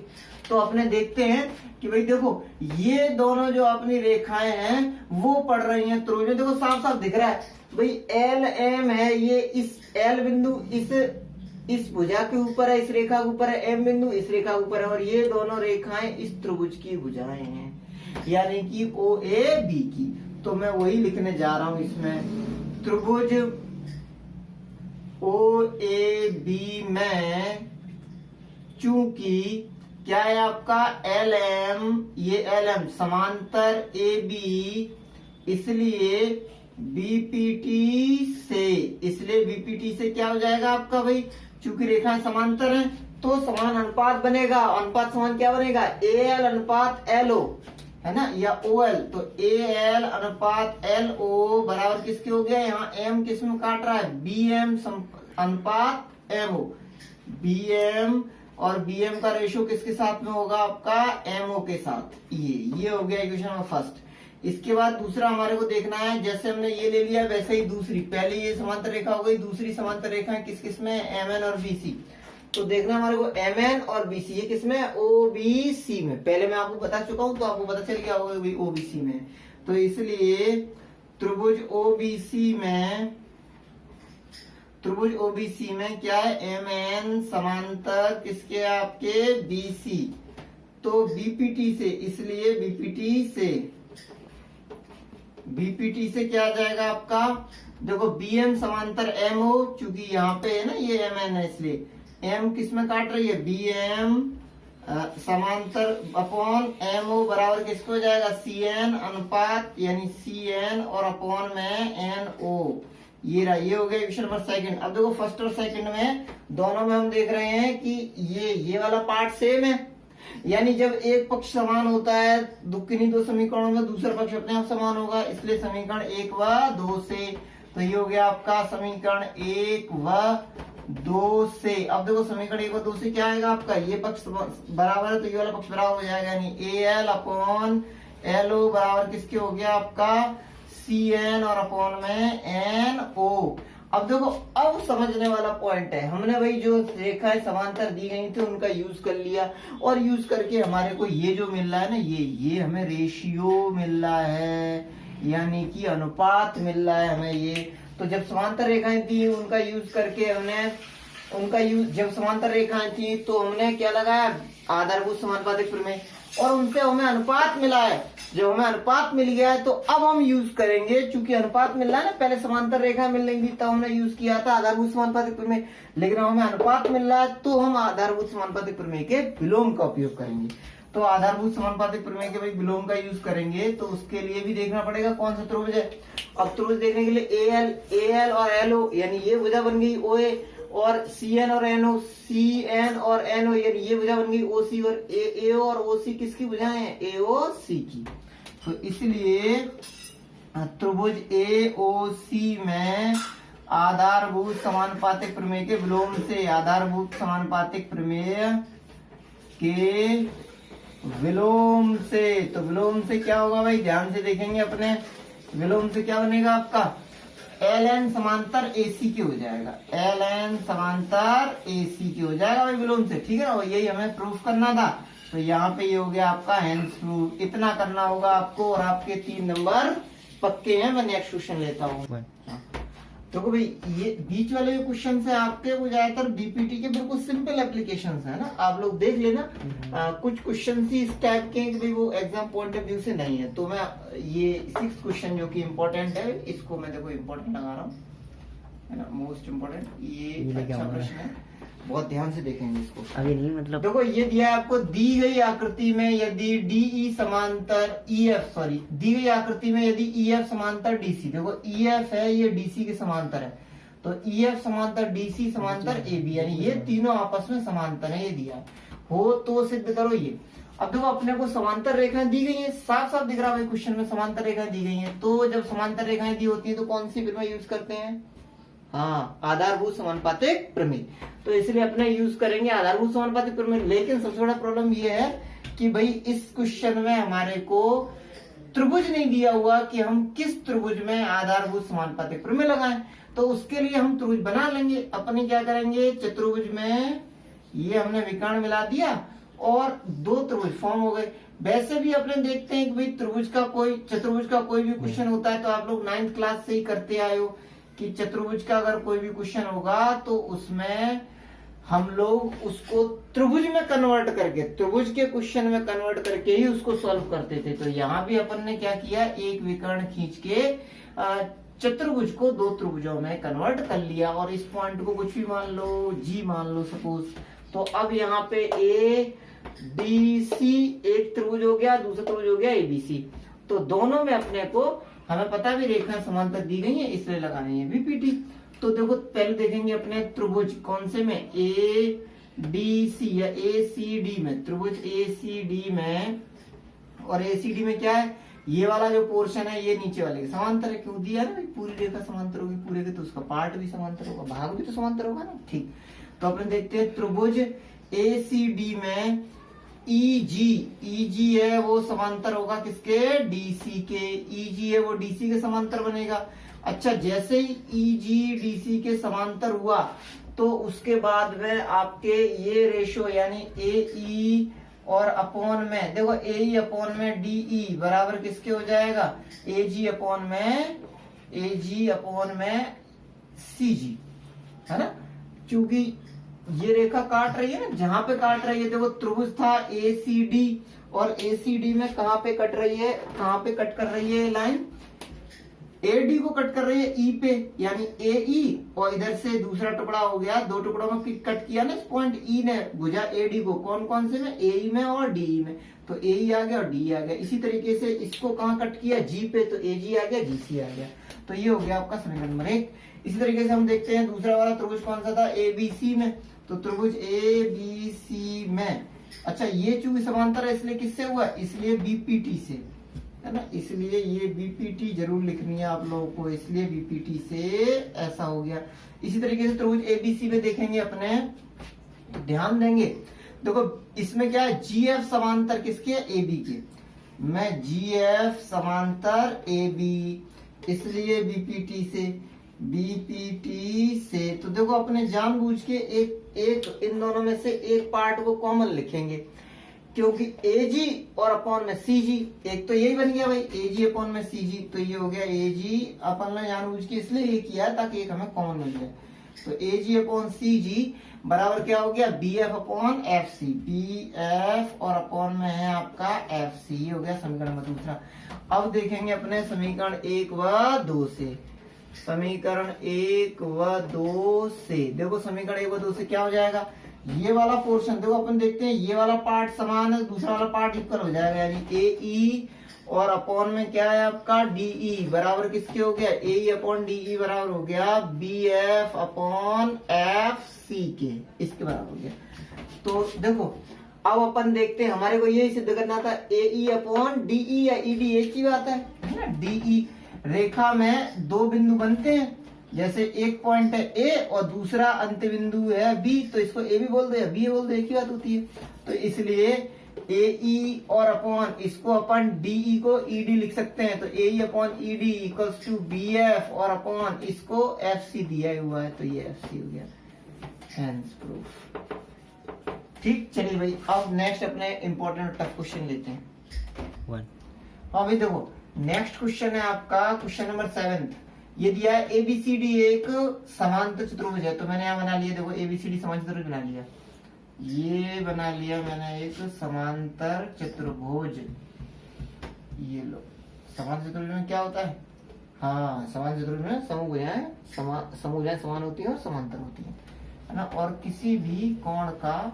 तो अपने देखते हैं कि भाई देखो ये दोनों जो अपनी रेखाएं हैं वो पड़ रही हैं त्रिभुज में। देखो साफ साफ दिख रहा है भाई LM है, ये इस L बिंदु इस भुजा के ऊपर है, इस रेखा के ऊपर है, M बिंदु इस रेखा के ऊपर है, और ये दोनों रेखाएं इस त्रिभुज की भुजाएं हैं यानी कि OAB की। तो मैं वही लिखने जा रहा हूं इसमें, त्रिभुज OAB में चूंकि क्या है आपका LM, ये LM समांतर AB, इसलिए बीपीटी से क्या हो जाएगा आपका भाई, चूंकि रेखाएं समांतर हैं तो समान अनुपात बनेगा। अनुपात समान क्या बनेगा, AL अनुपात LO है ना, या OL। तो AL अनुपात LO बराबर किसके हो गया, यहाँ M किस में काट रहा है, BM अनुपात MO। BM और BM का रेशो किसके साथ में होगा आपका, MO के साथ। ये हो गया इक्वेशन नंबर फर्स्ट। इसके बाद दूसरा हमारे को देखना है, जैसे हमने ये ले लिया वैसे ही दूसरी, पहले ये समांतर रेखा हो गई, दूसरी समांतर रेखा है किस किस में, MN और BC। तो देखना हमारे को MN और BC, ये किसमें, OBC में। पहले मैं आपको बता चुका हूं तो आपको पता चल गया होगा भाई OBC में। तो इसलिए त्रिभुज OBC में क्या है, MN समांतर किसके, आपके BC। तो बीपीटी से, इसलिए बीपीटी से क्या आ जाएगा आपका, देखो BM समांतर MO, चूंकि यहाँ पे है ना ये MN है, इसलिए M किस में काट रही है, BM समांतर अपॉन MO बराबर किसको हो जाएगा, CN अनुपात यानी CN और अपॉन में NO। ये रहा, ये हो गया इक्वेशन नंबर सेकंड। अब देखो फर्स्ट और सेकंड में दोनों में हम देख रहे हैं कि ये वाला पार्ट सेम है, यानी जब एक पक्ष समान होता है किन्हीं दो समीकरणों में दूसरा पक्ष अपने आप समान होगा, इसलिए समीकरण 1 व 2 से। तो ये हो गया आपका समीकरण 1 व 2 से। अब देखो समीकरण 1 व 2 से क्या आएगा आपका, ये पक्ष बराबर है तो ये वाला पक्ष बराबर हो जाएगा, यानी AL अपॉन LO बराबर किसके हो गया आपका, CN और अपॉन में NO। अब देखो अब समझने वाला पॉइंट है, हमने भाई जो रेखाएं समांतर दी गई थी उनका यूज कर लिया, और यूज करके हमारे को ये जो मिल रहा है ना, ये हमें रेशियो मिल रहा है, यानी कि अनुपात मिल रहा है हमें ये। तो जब समांतर रेखाएं थी उनका यूज करके जब समांतर रेखाएं थी तो हमने क्या लगाया, आधारभूत समानुपातिक प्रमेय, और उनसे हमें अनुपात मिला है। जब हमें अनुपात मिल गया है तो अब हम यूज करेंगे, चूंकि अनुपात मिल रहा है ना, पहले समांतर रेखा मिल रही थी तब हमने यूज किया था आधारभूत समानुपातिक प्रमेय, लेकिन हमें अनुपात मिल रहा है तो हम आधारभूत समानुपातिक प्रमेय के विलोम का उपयोग करेंगे। तो आधारभूत समानुपातिक प्रमेय के भाई विलोम का यूज करेंगे, तो उसके लिए भी देखना पड़ेगा कौन सा त्रिभुज है। अब त्रिभुज देखने के लिए AL और LO यानी ये भुजा बन गई OA, और CN और NO, CN और NO यानी ये भुजा बन गई OC, और AO और OC किसकी भुजाएं हैं, AOC की। तो इसलिए त्रिभुज AOC में आधारभूत समानुपातिक प्रमेय के विलोम से, आधारभूत समानुपातिक प्रमेय के विलोम से, तो विलोम से क्या होगा भाई, ध्यान से देखेंगे अपने, विलोम से क्या बनेगा आपका, LN समांतर AC के हो जाएगा, LN समांतर AC के हो जाएगा भाई विलोम से, ठीक है ना। यही हमें प्रूफ करना था तो यहाँ पे ये हो गया आपका हैंड्स प्रूफ। इतना करना होगा आपको और आपके 3 नंबर पक्के हैं। मैं नेक्स्ट क्वेश्चन लेता हूँ। देखो भाई, ये बीच वाले जो क्वेश्चन है आपके वो ज्यादातर बीपीटी के बिल्कुल सिंपल एप्लीकेशन है ना, आप लोग देख लेना। कुछ क्वेश्चन ही इस टाइप के हैं कि भाई वो एग्जाम पॉइंट ऑफ व्यू से नहीं है। तो मैं ये 6th क्वेश्चन जो कि इम्पोर्टेंट है, इसको मैं देखो इम्पोर्टेंट लगा रहा हूँ, है ना, मोस्ट इम्पोर्टेंट। ये अच्छा प्रश्न है, बहुत ध्यान से देखेंगे इसको। अभी नहीं मतलब देखो ये दिया है आपको, दी गई आकृति में यदि डीई समांतर ईएफ, सॉरी, दी गई आकृति में यदि ईएफ समांतर डीसी, देखो ईएफ है ये डीसी के समांतर है, तो ईएफ समांतर डीसी समांतर एबी, यानी ये तीनों आपस में समांतर है, ये दिया हो तो सिद्ध करो ये। अब देखो अपने को समांतर रेखाएं दी गई है, साफ साफ दिख रहा है क्वेश्चन में समांतर रेखाएं दी गई है। तो जब समांतर रेखाएं दी होती है तो कौन सी प्रमेय यूज करते हैं? हाँ, आधारभूत समानुपातिक प्रमेय। तो इसलिए अपने यूज करेंगे आधारभूत समानुपातिक प्रमेय। लेकिन सबसे बड़ा प्रॉब्लम ये है कि भाई इस क्वेश्चन में हमारे को त्रिभुज नहीं दिया हुआ कि हम किस त्रिभुज में आधारभूत समानुपातिक प्रमेय लगाएं। तो उसके लिए हम त्रिभुज बना लेंगे। अपने क्या करेंगे, चतुर्भुज में ये हमने विकर्ण मिला दिया और 2 त्रिभुज फॉर्म हो गए। वैसे भी अपने देखते हैं कि भाई चतुर्भुज का कोई भी क्वेश्चन होता है तो आप लोग 9th क्लास से ही करते आए हो कि चतुर्भुज का अगर कोई भी क्वेश्चन होगा तो उसमें हम लोग उसको त्रिभुज में कन्वर्ट करके, त्रिभुज के क्वेश्चन में कन्वर्ट करके ही उसको सॉल्व करते थे। तो यहाँ भी अपन ने क्या किया, एक विकर्ण खींच के चतुर्भुज को 2 त्रिभुजों में कन्वर्ट कर लिया और इस पॉइंट को कुछ भी मान लो, जी मान लो सपोज। तो अब यहाँ पे ए डी सी एक त्रिभुज हो गया, दूसरा त्रिभुज हो गया एबीसी। तो दोनों में अपने को, हमें पता भी रेखाएं समांतर दी गई है इसलिए लगानी है बीपीटी। तो देखो पहले देखेंगे अपने त्रिभुज कौन से में, ए डी सी या ए सी डी में, त्रिभुज ए सी डी में। और ए सी डी में क्या है, ये वाला जो पोर्शन है ये नीचे वाले के समांतर है। क्यों दिया ना, पूरी रेखा समांतर होगी पूरे के, तो उसका पार्ट भी समांतर होगा, भाग भी तो समांतर होगा ना। ठीक, तो अपन देखते हैं त्रिभुज ए सी डी में ईजी है वो समांतर होगा किसके, डीसी के। ईजी है वो डीसी के समांतर बनेगा। अच्छा, जैसे ही ईजी डीसी के समांतर हुआ तो उसके बाद में आपके ये रेशो यानी ए और अपॉन में, देखो ए अपॉन में डीई बराबर किसके हो जाएगा, एजी अपॉन में सीजी, है ना। क्योंकि ये रेखा काट रही है ना, जहां पे काट रही है, देखो त्रिभुज था एसीडी और एसीडी में कहां पे कट रही है, कहां पे कट कर रही है लाइन, एडी को कट कर रही है ई पे, यानी एई, और इधर से दूसरा टुकड़ा हो गया, 2 टुकड़ों में कट किया ना इस पॉइंट ई ने भुजा एडी को, कौन कौन से में, एई में और डीई में। तो एई आ गया और डी आ गया। इसी तरीके से इसको कहां कट किया, जी पे, तो एजी आ गया, जीसी आ गया। तो ये हो गया आपका समीकरण नंबर 1। इसी तरीके से हम देखते हैं दूसरा वाला त्रिभुज कौन सा था, एबीसी में। तो त्रिभुज एबीसी में, अच्छा ये चूंकि समांतर है इसलिए किससे हुआ, इसलिए बीपीटी से, है ना। इसलिए ये बीपीटी जरूर लिखनी है आप लोगों को, इसलिए बीपीटी से ऐसा हो गया। इसी तरीके से त्रिभुज एबीसी में देखेंगे अपने, ध्यान देंगे। देखो इसमें क्या है, जीएफ समांतर किसके, एबी के। मैं जीएफ समांतर एबी, इसलिए बीपीटी से। तो देखो अपने जानबूझ के एक इन दोनों में से एक पार्ट को कॉमन लिखेंगे, क्योंकि एजी और अपॉन में सीजी, एक तो यही बन गया भाई, एजी अपॉन में सीजी। तो ये हो गया एजी, अपन ने जानबूझ के इसलिए ये किया ताकि एक हमें कॉमन मिल जाए। तो एजी अपॉन सीजी बराबर क्या हो गया, BF upon F C. BF और अपॉन में है आपका एफ सी, हो गया समीकरण नंबर दूसरा। अब देखेंगे अपने समीकरण 1 व 2 से। समीकरण 1 व 2 से, देखो समीकरण 1 व 2 से क्या हो जाएगा, ये वाला पोर्शन देखो अपन देखते हैं, ये वाला पार्ट समान है, दूसरा वाला पार्ट इक्वल हो जाएगा, यानी ए और अपॉन में क्या है आपका डीई बराबर किसके हो गया, ए अपॉन डीई बराबर हो गया B F upon F C के, इसके बराबर हो गया। तो देखो अब अपन देखते हैं, हमारे को यही सिद्ध करना था, ए अपॉन डीई या ईडी एक ही बात है ना। डीई रेखा में 2 बिंदु बनते हैं, जैसे एक पॉइंट है ए और दूसरा अंत बिंदु है बी, तो इसको ए भी बोल दो या बी बोल दो, एक ही बात होती है। तो इसलिए ए और अपॉन इसको अपन डीई को ईडी लिख सकते हैं, तो a upon ED equals to B F और अपॉन इसको एफ सी दिया हुआ है, तो ये एफ सी हो गया, हेंस प्रूफ। ठीक, चलिए भाई अब नेक्स्ट अपने इंपॉर्टेंट टफ क्वेश्चन लेते हैं। हाँ भाई देखो, नेक्स्ट क्वेश्चन है आपका क्वेश्चन नंबर 7। ये दिया है ABCD एक समांतर चतुर्भुज है। तो मैंने यहाँ बना लिया, देखो ABCD समांतर चतुर्भुज बना लिया, ये बना लिया मैंने एक समांतर चतुर्भुज। ये लो, समांतर चतुर्भुज में क्या होता है, हाँ समांतर चतुर्भुज में समभुजाएं समान होती है और समांतर होती है ना। और किसी भी कोण का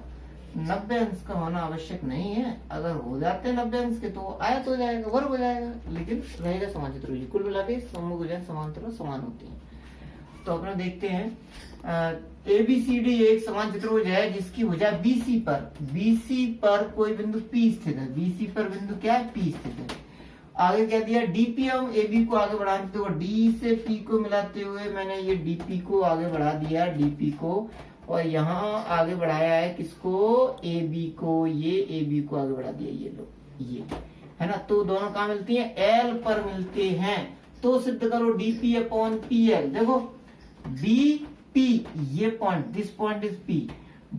90 अंश का होना आवश्यक नहीं है। अगर हो जाते हैं 90 अंश के तो आयत हो जाएगा, वर्ग हो जाएगा, लेकिन रहेगा समांतर चतुर्भुज। कुल मिला के समभुजाएं समांतर और समान होती हैं। तो अपना देखते हैं, ABCD एक समान चतुर्भुज है जिसकी भुजा BC पर कोई बिंदु P स्थित है। BC पर बिंदु क्या है, P स्थित है। आगे क्या दिया, DP हम AB को आगे बढ़ाते हुए D से P को मिलाते हुए मैंने ये DP को आगे बढ़ा दिया, DP को, और यहाँ आगे बढ़ाया है किसको, AB को, ये AB को आगे बढ़ा दिया, ये लो, ये है ना। तो दोनों कहाँ मिलती हैं, L पर मिलते हैं। तो सिद्ध करो DP अपॉन PL। देखो BP ये point, this point is P,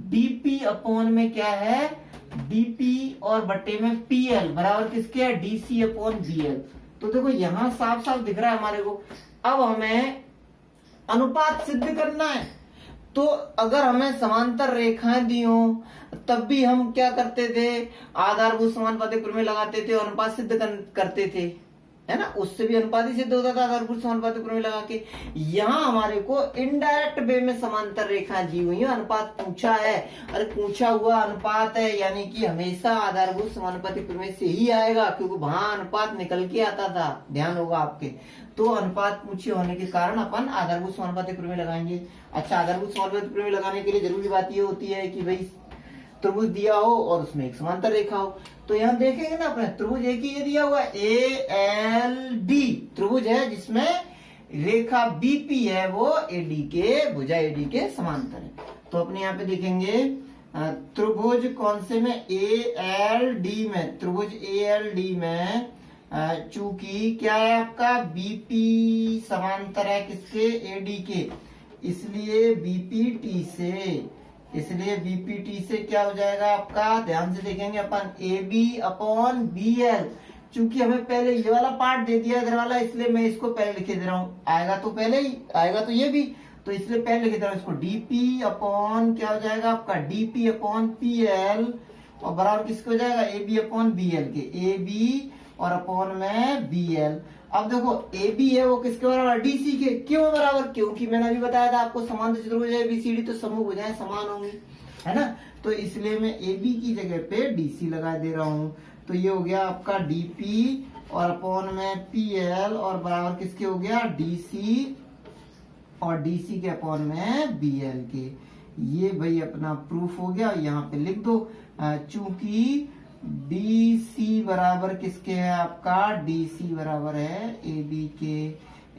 DP upon में क्या है DP और बट्टे में PL बराबर किसके है, DC अपॉन BL। तो देखो यहां साफ साफ दिख रहा है हमारे को। अब हमें अनुपात सिद्ध करना है। तो अगर हमें समांतर रेखाएं दी हो तब भी हम क्या करते थे, आधारभूत समानुपातिक प्रमेय लगाते थे और अनुपात सिद्ध करते थे, है ना। उससे भी अनुपात ही सिद्ध होता था आधारभूत समानुपातिक प्रमेय लगा के। यहाँ हमारे को इनडायरेक्ट वे में समांतर रेखा दी हुई है, अनुपात पूछा है। अरे पूछा हुआ अनुपात है यानी कि हमेशा आधारभूत समानुपातिक प्रमेय से ही आएगा, क्योंकि वहां अनुपात निकल के आता था, ध्यान होगा आपके। तो अनुपात पूछे होने के कारण अपन आधारभूत समानुपातिक प्रमेय लगाएंगे। अच्छा, आधारभूत समानुपातिक प्रमेय लगाने के लिए जरूरी बात ये होती है कि भाई त्रिभुज दिया हो और उसमें एक समांतर रेखा हो। तो यहाँ देखेंगे ना अपने, त्रिभुज एक ही ये दिया हुआ ALD त्रिभुज है जिसमें रेखा BP है वो AD के, भुजा AD के समांतर है। तो अपने यहाँ पे देखेंगे त्रिभुज कौन से में, ALD में, त्रिभुज ALD में चूंकि क्या है आपका BP समांतर है किसके, AD के, इसलिए BPT से क्या हो जाएगा आपका, ध्यान से देखेंगे अपन, AB अपॉन BL। चूंकि हमें पहले ये वाला पार्ट दे दिया इधर वाला, इसलिए मैं इसको पहले लिखे दे रहा हूँ। आएगा तो पहले ही आएगा, तो ये भी, तो इसलिए पहले लिखे दे रहा हूँ इसको। DP अपॉन क्या हो जाएगा आपका, DP अपॉन PL, और बराबर किसके हो जाएगा, AB अपॉन BL के, AB और अपॉन में BL। अब देखो AB है वो किसके बराबर, DC के। क्यों बराबर, क्योंकि मैंने अभी बताया था आपको समांतर चतुर्भुज ABCD तो समूह भुजाएं समान होंगी, है ना। तो इसलिए मैं AB की जगह पे DC लगा दे रहा हूं। तो ये हो गया आपका DP और अपॉन में PL और बराबर किसके हो गया, DC और DC के अपॉन में BL के। ये भाई अपना प्रूफ हो गया, यहाँ पे लिख दो। चूंकि DC बराबर किसके है आपका, DC बराबर है AB के,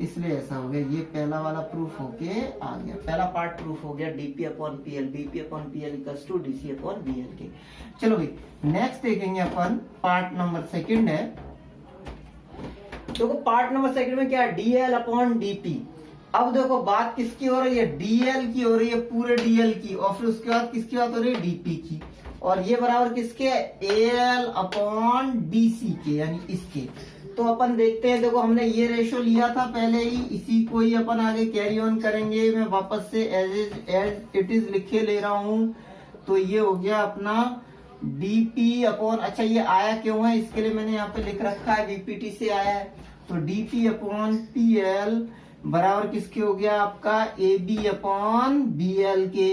इसलिए ऐसा हो गया। ये पहला वाला प्रूफ होके आ गया, पहला पार्ट प्रूफ हो गया, DP upon PL, BP upon PL equals to DC upon BL के। चलो भाई नेक्स्ट देखेंगे अपन, पार्ट नंबर 2 है। देखो पार्ट नंबर 2 में क्या है, DL अपॉन DP। अब देखो बात किसकी हो रही है, DL की हो रही है, पूरे DL की, और फिर उसके बाद किसकी बात हो रही है, DP की। और ये बराबर किसके है, AL अपॉन DC के, यानी इसके। तो अपन देखते हैं, देखो हमने ये रेशो लिया था पहले ही, इसी को ही अपन आगे कैरी ऑन करेंगे। मैं वापस से एज इट इज लिखे ले रहा हूं। तो ये हो गया अपना DP अपॉन, अच्छा ये आया क्यों है, इसके लिए मैंने यहाँ पे लिख रखा है, BPT से आया है। तो DP अपॉन PL बराबर किसके हो गया आपका, AB अपॉन BL के,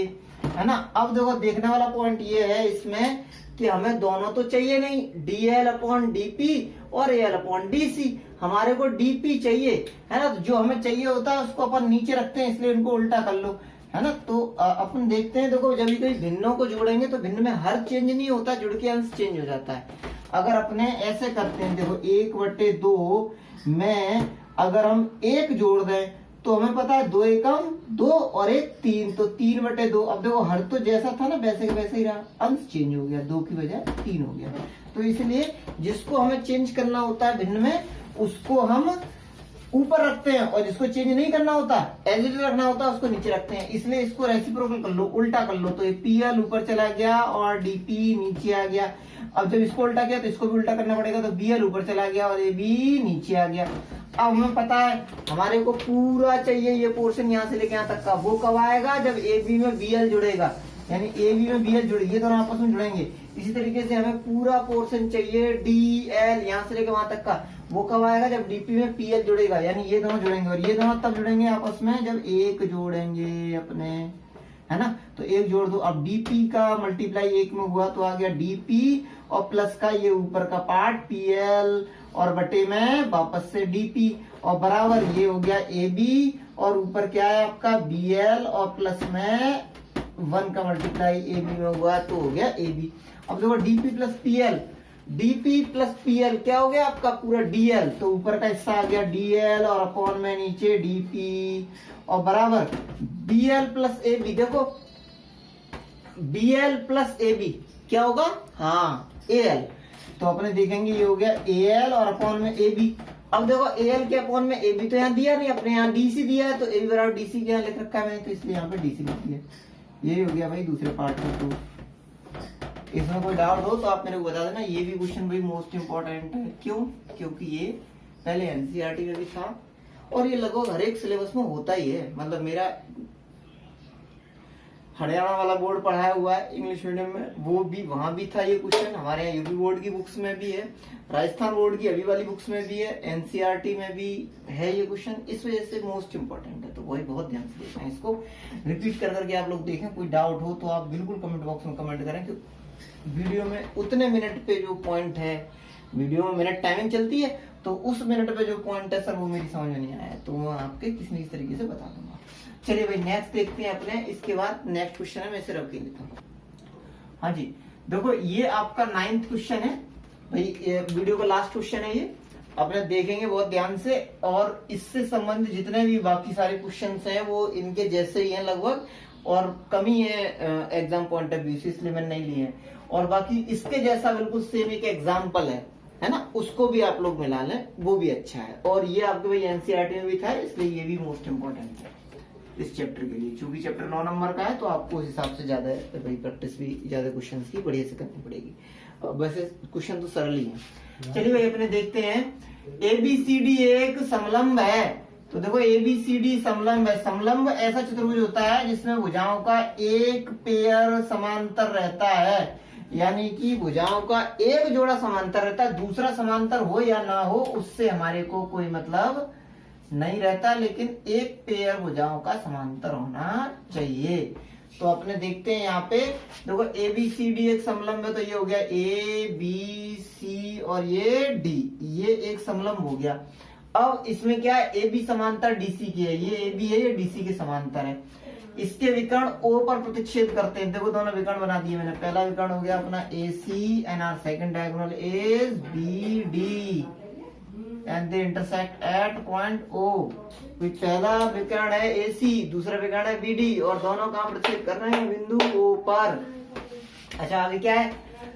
है ना। अब देखो देखने वाला पॉइंट ये है इसमें कि हमें दोनों तो चाहिए नहीं, DL अपॉन DP और AL अपॉन DC। हमारे को DP चाहिए, है ना। तो जो हमें चाहिए होता है उसको अपन नीचे रखते हैं, इसलिए इनको उल्टा कर लो, है ना। तो अपन देखते हैं, देखो जब कोई भिन्नों को जोड़ेंगे तो भिन्न में हर चेंज नहीं होता, जुड़ के अंश चेंज हो जाता है। अगर अपने ऐसे करते हैं, देखो 1/2 में अगर हम 1 जोड़ दें तो हमें पता है 2 एकम 2 और 1 3, तो 3/2। अब देखो हर तो जैसा था ना वैसे वैसे ही रहा, अंश चेंज हो गया, 2 की बजाय 3 हो गया। तो इसलिए जिसको हमें चेंज करना होता है भिन्न में, उसको हम ऊपर रखते हैं और जिसको चेंज नहीं करना होता, एज इट इज रखना होता है, उसको नीचे रखते हैं। इसलिए इसको रेसिप्रोकल कर लो, उल्टा कर लो, तो ये PL ऊपर चला गया और DP नीचे आ गया। अब जब इसको उल्टा किया तो इसको भी उल्टा करना पड़ेगा, तो BL ऊपर चला गया और AB नीचे आ गया। अब हमें पता है हमारे को पूरा चाहिए ये पोर्शन यहाँ से लेके यहाँ तक का, वो कब आएगा जब AB में BL जुड़ेगा, यानी AB में BL जुड़ेगी, ये दोनों आपस में जुड़ेंगे। इसी तरीके से हमें पूरा पोर्शन चाहिए DL यहाँ से लेके वहां तक का, वो कब आएगा जब DP में PL जुड़ेगा, यानी ये दोनों जुड़ेंगे। और ये दोनों तब जुड़ेंगे आपस में जब एक जोड़ेंगे अपने, है ना। तो एक जोड़ दो। अब DP का मल्टीप्लाई एक में हुआ तो आ गया DP और प्लस का ये ऊपर का पार्ट PL और बटे में वापस से DP और बराबर ये हो गया AB और ऊपर क्या है आपका BL और प्लस में 1 का मल्टीप्लाई AB में हुआ तो हो गया AB। अब देखो DP प्लस PL क्या हो गया आपका पूरा DL, तो ऊपर का हिस्सा आ गया DL और अपॉन में नीचे DP और बराबर BL प्लस AB। देखो BL प्लस AB क्या होगा, हाँ AL, तो अपने देखेंगे ये हो गया AL और अपॉन में AB। अब देखो AL के अपॉन में AB तो यहाँ दिया नहीं, अपने यहाँ DC दिया है, तो AB बराबर DC के यहाँ लिख रखा है मैंने, तो इसलिए यहाँ पे DC लिख दिया। ये हो गया भाई दूसरे पार्ट में। तो इसमें कोई डाउट हो तो आप मेरे को बता देना। ये भी क्वेश्चन भाई मोस्ट इंपॉर्टेंट है। क्यों? क्योंकि ये पहले एनसीईआरटी में भी था और ये लगभग हर एक सिलेबस में होता ही है। मतलब मेरा हरियाणा वाला बोर्ड पढ़ाया हुआ है इंग्लिश मीडियम में, वो भी वहां भी था ये क्वेश्चन, हमारे यहाँ यूपी बोर्ड की बुक्स में भी है, राजस्थान बोर्ड की अभी वाली बुक्स में भी है, एनसीईआरटी में भी है ये क्वेश्चन। इस वजह से मोस्ट इंपॉर्टेंट है, तो वही बहुत ध्यान से देखें, इसको रिपीट कर करके आप लोग देखें। कोई डाउट हो तो आप बिल्कुल कमेंट बॉक्स में कमेंट करें कि वीडियो में उतने मिनट पे जो पॉइंट है, वीडियो में मिनट टाइमिंग चलती है, तो उस मिनट पे जो पॉइंट है सर वो मेरी समझ में नहीं आया, तो मैं आपके किसी न किसी तरीके से बता दूंगा। चलिए भाई नेक्स्ट देखते हैं अपने। इसके बाद नेक्स्ट क्वेश्चन है, मैं इसे रख के लेता हूँ। हाँ जी देखो ये आपका 9th क्वेश्चन है भाई, वीडियो का लास्ट क्वेश्चन है ये, अपने देखेंगे बहुत ध्यान से। और इससे संबंधित जितने भी बाकी सारे क्वेश्चन हैं वो इनके जैसे ही हैं लगभग, और कमी है एग्जाम पॉइंट ऑफ व्यू से, इसलिए मैंने नहीं लिए हैं। और बाकी इसके जैसा बिल्कुल सेम एक एग्जाम्पल है ना, उसको भी आप लोग मिला लें, वो भी अच्छा है। और ये आपके भाई एनसीईआरटी में भी था, इसलिए ये भी मोस्ट इंपॉर्टेंट है इस चैप्टर के लिए। चूंकि चैप्टर 9 नंबर का है तो आपको उस हिसाब से ज्यादा भाई प्रैक्टिस भी ज्यादा क्वेश्चन की बढ़िया से करनी पड़ेगी। वैसे क्वेश्चन तो सरल ही है। चलिए भाई अपने देखते हैं, ABCD एक समलंब है। तो देखो ABCD समलंब है। समलंब ऐसा चतुर्भुज होता है जिसमें भुजाओं का एक पेयर समांतर रहता है, यानी कि भुजाओं का एक जोड़ा समांतर रहता है, दूसरा समांतर हो या ना हो उससे हमारे को कोई मतलब नहीं रहता, लेकिन एक पेयर भुजाओं का समांतर होना चाहिए। तो अपने देखते हैं यहाँ पे देखो ABCD एक समलंब है, तो ये हो गया ABC और ये D, ये एक समलंब हो गया। अब इसमें क्या है, AB समांतर DC की है, ये AB है, ये DC के समांतर है। इसके विकर्ण O पर प्रतिच्छेद करते हैं। देखो दोनों विकर्ण बना दिए मैंने। पहला विकर्ण हो गया अपना AC and our second diagonal is BD and they intersect at point O। पहला विकर्ण है AC, दूसरा विकर्ण है BD और दोनों कहां प्रतिच्छेद कर रहे हैं, बिंदु O पर। अच्छा आगे क्या है,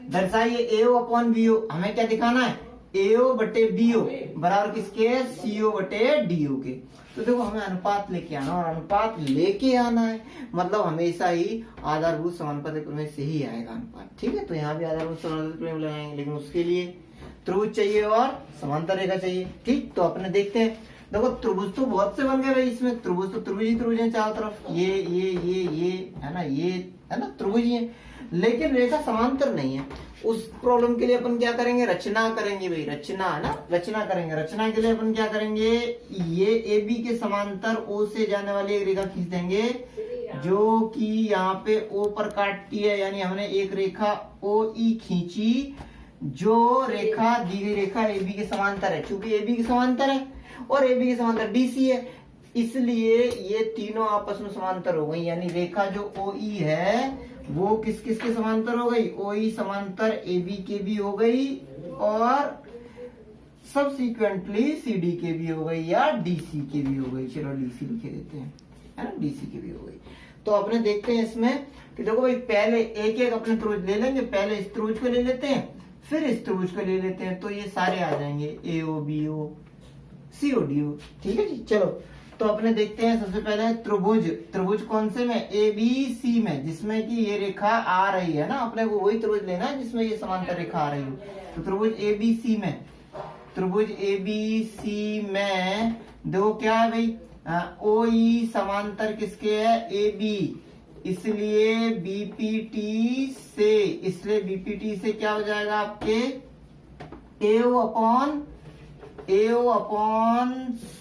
दर्शाइए AO अपॉन BO। हमें क्या दिखाना है, AO बटे BO बराबर किसके, CO बटे DO के। तो देखो हमें अनुपात लेके आना, और अनुपात लेके आना है मतलब हमेशा ही आधारभूत समानुपातिक प्रमेय से ही आएगा अनुपात, ठीक है। तो यहाँ भी आधारभूत समानुपातिक प्रमेय लगाएंगे, लेकिन उसके लिए त्रिभुज चाहिए और समांतर रेखा चाहिए, ठीक। तो अपने देखते हैं, देखो त्रिभुज तो बहुत से बन गए भाई, इसमें त्रिभुज तो त्रिभुज ही त्रिभुज है चारों तरफ, ये है ना, ये है ना त्रिभुज ही है, लेकिन रेखा समांतर नहीं है। उस प्रॉब्लम के लिए अपन क्या करेंगे, रचना करेंगे भाई, रचना है ना, रचना करेंगे। रचना के लिए अपन क्या करेंगे, ये AB के समांतर O से जाने वाली एक रेखा खींच देंगे जो कि यहाँ पे O पर काटती है, यानी हमने एक रेखा OE खींची जो रेखा दी गई रेखा AB के समांतर है। चूंकि AB के समांतर है और AB के समांतर DC है, इसलिए ये तीनों आपस में समांतर हो गई, यानी रेखा जो OE है वो किस किस के समांतर हो गई, OE समांतर AB के भी हो गई और सबसीक्वेंटली CD के भी हो गई या DC के भी हो गई। चलो DC लिखे देते हैं, है ना, DC के भी हो गई। तो अपने देखते हैं इसमें कि देखो भाई पहले एक एक अपने त्रिभुज ले लेंगे, पहले इस त्रिभुज को ले लेते हैं, फिर इस त्रिभुज को ले लेते हैं, तो ये सारे आ जाएंगे AO BO CODO। ठीक है जी। चलो तो अपने देखते हैं सबसे पहले त्रिभुज। त्रिभुज कौन से में? ABC में, जिसमें कि ये रेखा आ रही है ना, अपने को वही त्रिभुज लेना है जिसमें ये समांतर रेखा आ रही है। तो त्रिभुज ABC में, त्रिभुज ABC में देखो क्या है भाई, OE समांतर किसके है? AB, इसलिए BPT से, इसलिए BPT से क्या हो जाएगा आपके AO अपॉन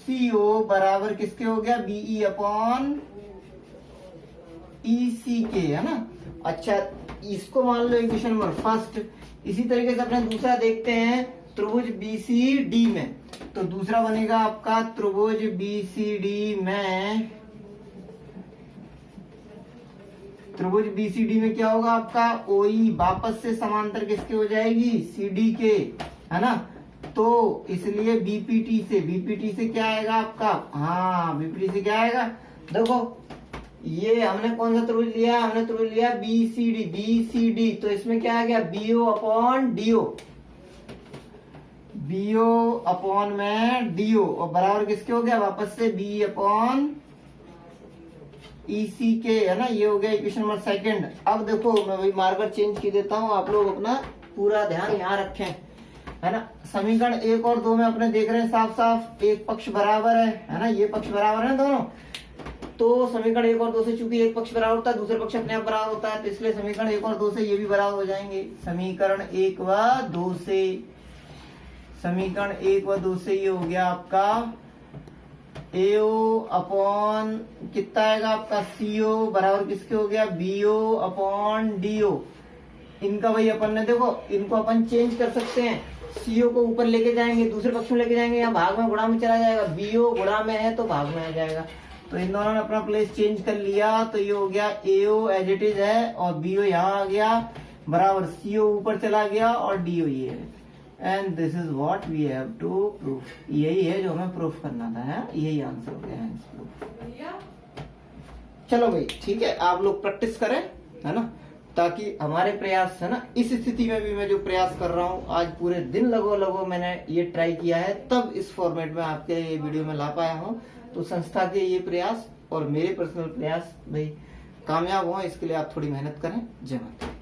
CO बराबर किसके हो गया? BE अपॉन EC के, है ना। अच्छा, इसको मान लो इक्वेशन नंबर फर्स्ट। इसी तरीके से अपने दूसरा देखते हैं त्रिभुज BCD में। तो दूसरा बनेगा आपका त्रिभुज BCD में, त्रिभुज BCD में क्या होगा आपका? OE वापस से समांतर किसके हो जाएगी? CD के, है ना। तो इसलिए BPT से क्या आएगा आपका? हाँ, BPT से क्या आएगा? देखो ये हमने कौन सा त्रिभुज लिया? हमने त्रिभुज लिया BCD। तो इसमें क्या आ गया? BO upon DO, BO upon में DO, और बराबर किसके हो गया? वापस से BE अपॉन EC के, है ना। ये हो गया इक्वेशन नंबर सेकंड। अब देखो मैं वही मार्कर चेंज कर देता हूँ, आप लोग अपना पूरा ध्यान यहाँ रखें, है ना। समीकरण 1 और 2 में अपने देख रहे हैं साफ साफ एक पक्ष बराबर है ना, ये पक्ष बराबर है दोनों। तो समीकरण 1 और 2 से चूंकि एक पक्ष बराबर होता है, दूसरा पक्ष अपने आप बराबर होता है, तो इसलिए समीकरण 1 और 2 से ये भी बराबर हो जाएंगे। समीकरण 1 व 2 से, समीकरण 1 व 2 से ये हो गया आपका AO अपॉन कितना आएगा आपका? CO बराबर किसके हो गया? BO upon DO। इनका वही अपन ने देखो, इनको अपन चेंज कर सकते हैं। CO को ऊपर लेके जाएंगे, दूसरे पक्ष में लेके जाएंगे, यहाँ भाग में गुणा में चला जाएगा। BO गुणा में है तो भाग में आ जाएगा। तो इन दोनों ने अपना प्लेस चेंज कर लिया, तो ये हो गया AO एज इट इज है, और BO यहाँ आ गया बराबर, CO ऊपर चला गया और DO ये है। And this is what we have to proof. यही है जो हमें प्रूफ करना था, है यही आंसर हो गया है। चलो भाई ठीक है, आप लोग प्रैक्टिस करें, है ना, ताकि हमारे प्रयास, है ना, इस स्थिति में भी मैं जो प्रयास कर रहा हूँ, आज पूरे दिन लगो मैंने ये ट्राई किया है, तब इस फॉर्मेट में आपके ये वीडियो में ला पाया हूँ। तो संस्था के ये प्रयास और मेरे पर्सनल प्रयास भाई कामयाब हो, इसके लिए आप थोड़ी मेहनत करें। जय माता।